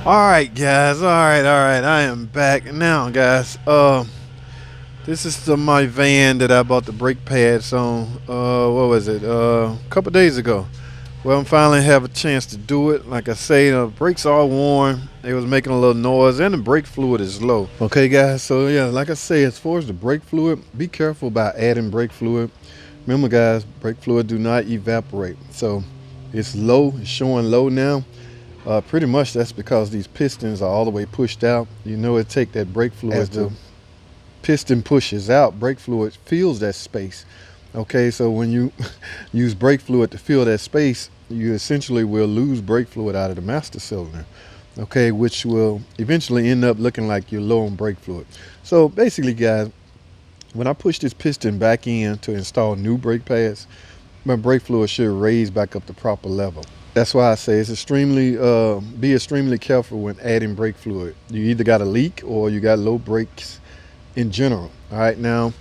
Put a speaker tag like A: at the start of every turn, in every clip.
A: All right, guys. All right. I am back now, guys. This is my van that I bought the brake pads on. What was it? A couple days ago. Well, I'm finally have a chance to do it. Like I say, the brakes are worn. They was making a little noise, and the brake fluid is low. Okay, guys. So yeah, like I say, as far as the brake fluid, be careful about adding brake fluid. Remember, guys, brake fluid do not evaporate. So it's low. It's showing low now. Pretty much that's because these pistons are all the way pushed out. You know, it take that brake fluid as the piston pushes out. Brake fluid fills that space. Okay, so when you use brake fluid to fill that space, you essentially will lose brake fluid out of the master cylinder. Okay, which will eventually end up looking like you're low on brake fluid. So basically, guys, when I push this piston back in to install new brake pads, my brake fluid should raise back up to proper level. That's why I say it's be extremely careful when adding brake fluid. You either got a leak or you got low brakes in general. All right, now,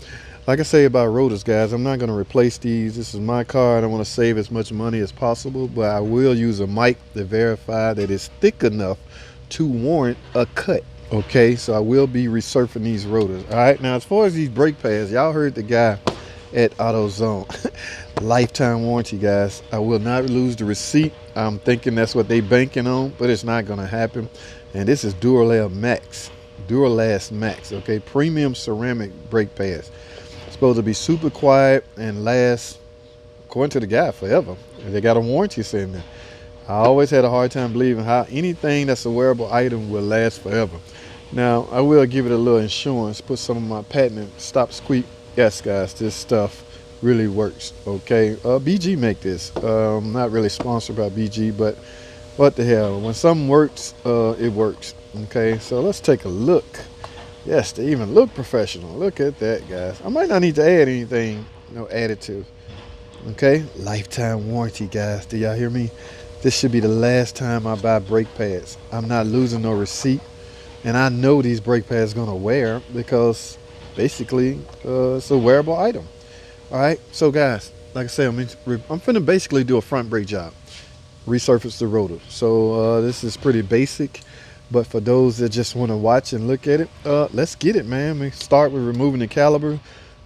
A: like I say about rotors, guys, I'm not going to replace these. This is my car and I want to save as much money as possible, but I will use a mic to verify that it's thick enough to warrant a cut. Okay, so I will be resurfacing these rotors. All right, now as far as these brake pads, y'all heard the guy at AutoZone. Lifetime warranty, guys. I will not lose the receipt. I'm thinking that's what they banking on, but it's not going to happen. And this is Duralast Max, okay? Premium ceramic brake pads. It's supposed to be super quiet and last, according to the guy, forever. And they got a warranty sitting there. I always had a hard time believing how anything that's a wearable item will last forever. Now, I will give it a little insurance, put some of my patent stop squeak. Yes, guys, this stuff really works. Okay, BG make this. I'm not really sponsored by BG, but what the hell? When something works, it works. Okay, so let's take a look. Yes, they even look professional. Look at that, guys. I might not need to add anything, no additive. Okay, lifetime warranty, guys. Do y'all hear me? This should be the last time I buy brake pads. I'm not losing no receipt, and I know these brake pads gonna wear because basically it's a wearable item. All right, so guys, like I said, I'm finna basically do a front brake job, resurface the rotor. So this is pretty basic, but for those that just want to watch and look at it, let's get it, man. We start with removing the caliper,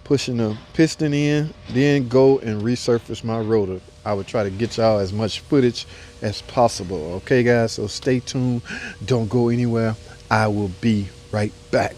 A: pushing the piston in, then go and resurface my rotor. I would try to get y'all as much footage as possible. Okay, guys, so stay tuned. Don't go anywhere. I will be right back.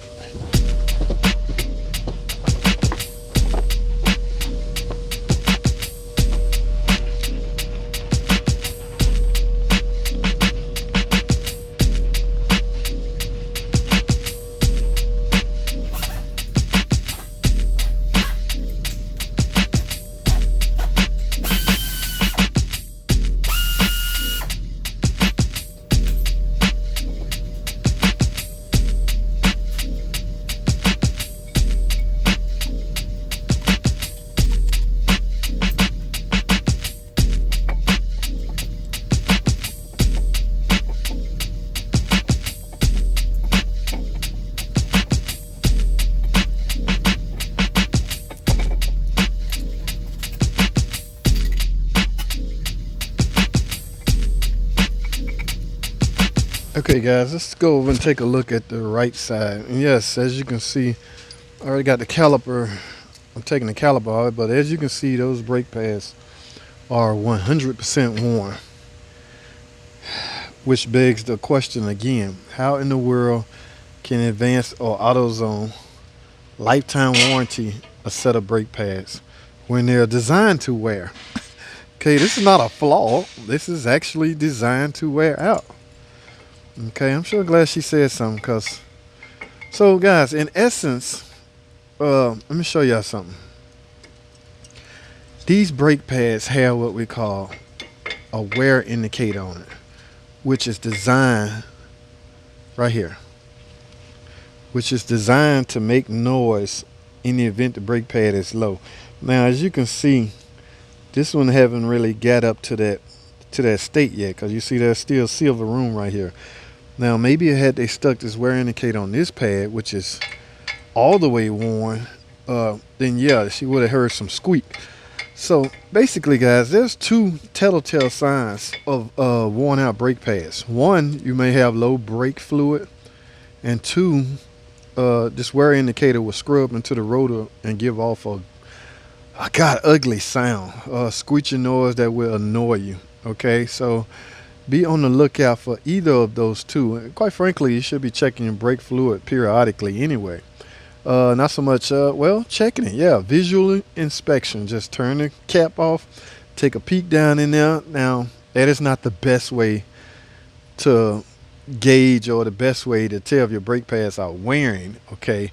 A: Okay, guys, let's go over and take a look at the right side. And yes, as you can see, I already got the caliper. I'm taking the caliper out, but as you can see, those brake pads are 100% worn. Which begs the question again, how in the world can Advanced or AutoZone lifetime warranty a set of brake pads when they're designed to wear? Okay, this is not a flaw. This is actually designed to wear out. Okay, I'm sure glad she said something because, so guys, in essence, let me show y'all something. These brake pads have what we call a wear indicator on it, which is designed right here, which is designed to make noise in the event the brake pad is low. Now, as you can see, this one haven't really got up to that state yet because you see there's still silver room right here. Now, maybe had they stuck this wear indicator on this pad, which is all the way worn, then yeah, she would have heard some squeak. So basically, guys, there's two telltale signs of worn out brake pads. One, you may have low brake fluid, and two, this wear indicator will scrub into the rotor and give off a ugly sound, screeching noise that will annoy you. Okay, so be on the lookout for either of those two. And quite frankly, you should be checking your brake fluid periodically anyway. Not so much, well, checking it. Yeah, visual inspection. Just turn the cap off, take a peek down in there. Now, that is not the best way to gauge or the best way to tell if your brake pads are wearing. Okay,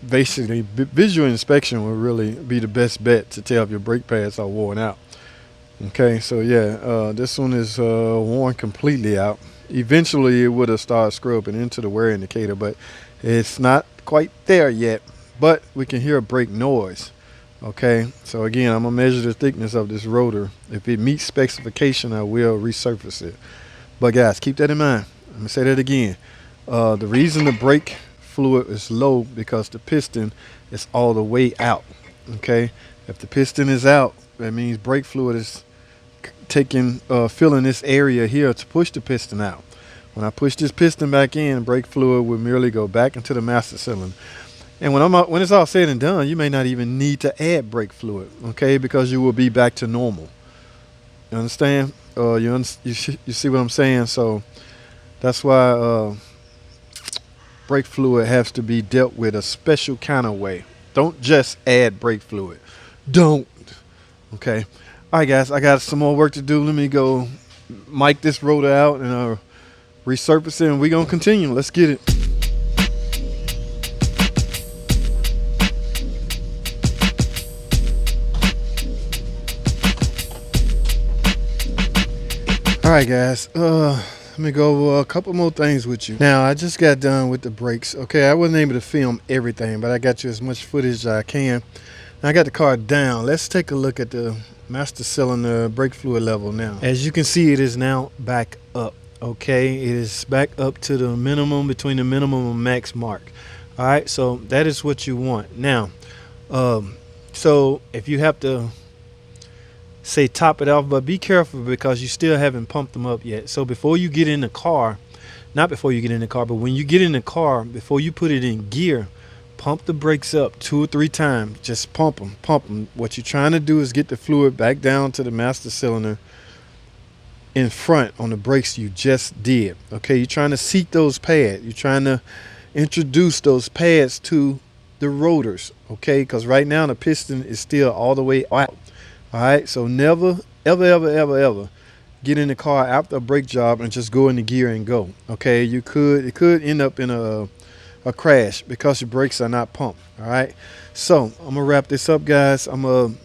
A: basically, visual inspection will really be the best bet to tell if your brake pads are worn out. Okay, so yeah, this one is worn completely out. Eventually, it would have started scrubbing into the wear indicator, but it's not quite there yet. But we can hear a brake noise. Okay, so again, I'm gonna measure the thickness of this rotor. If it meets specification, I will resurface it. But guys, keep that in mind. I'm gonna say that again. The reason the brake fluid is low because the piston is all the way out. Okay, if the piston is out, that means brake fluid is filling this area here to push the piston out. When I push this piston back in, brake fluid will merely go back into the master cylinder. And when it's all said and done, you may not even need to add brake fluid, okay, because you will be back to normal. You understand? You see what I'm saying? So that's why brake fluid has to be dealt with a special kind of way. Don't just add brake fluid. Don't. Okay. All right, guys, I got some more work to do. Let me go mic this rotor out and resurface it, and we're going to continue. Let's get it. All right, guys, let me go over a couple more things with you. Now, I just got done with the brakes. Okay, I wasn't able to film everything, but I got you as much footage as I can. Now, I got the car down. Let's take a look at the master cylinder brake fluid level now. As you can see, it is now back up. Okay, it is back up to the minimum, between the minimum and max mark. All right, so that is what you want. Now, so if you have to say top it off, but be careful because you still haven't pumped them up yet. So before you get in the car, not before you get in the car, but when you get in the car, before you put it in gear, pump the brakes up 2 or 3 times. Just pump them, pump them. What you're trying to do is get the fluid back down to the master cylinder in front on the brakes you just did. Okay, you're trying to seat those pads. You're trying to introduce those pads to the rotors. Okay, because right now the piston is still all the way out. All right, so never, ever get in the car after a brake job and just go into gear and go. Okay, it could end up in a crash because your brakes are not pumped. All right, so I'm gonna wrap this up, guys. I'm gonna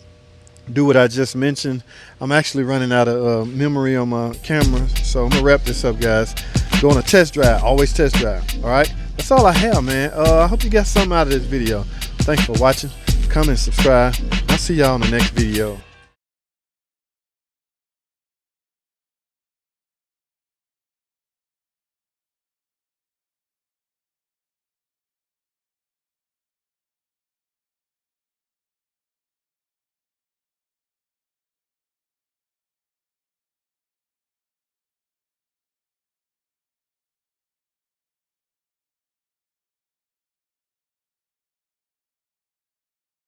A: do what I just mentioned. I'm actually running out of memory on my camera, so I'm gonna wrap this up, guys. Doing a test drive. Always test drive. All right, that's all I have, man. I hope you got something out of this video. Thanks for watching. Comment, subscribe. I'll see y'all in the next video.